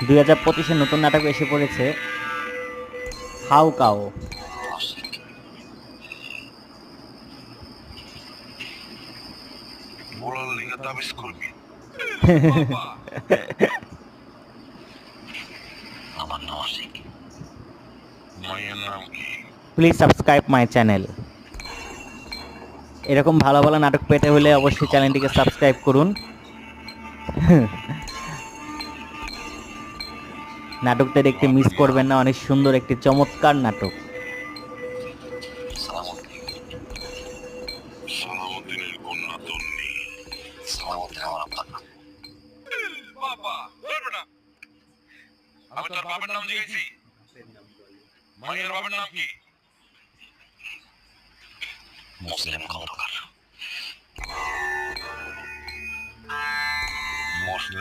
2025-এ নতুন নাটক এসে পড়েছে, হাউ কাও। বলার লিগে তাবিজ করবি? আমার নাম আশিক। মায়ের নাম কি? Please subscribe my channel. এরকম ভালো ভালো নাটক পেতে হলে অবশ্যই চ্যানেলটিকে সাবস্ক্রাইব করুন। নাটকটা দেখতে মিস করবেন না, অনেক সুন্দর একটি চমৎকার নাটক। সালামউদ্দিনের কন্যা তন্নি। সালামউদ্দিন আমার আব্বা না। বাবা, বলবে না। আমি তোর বাবার নাম দিয়েছি। মায়ের বাবার নাম কি? মুসলিম খন্দকার। মুসলিম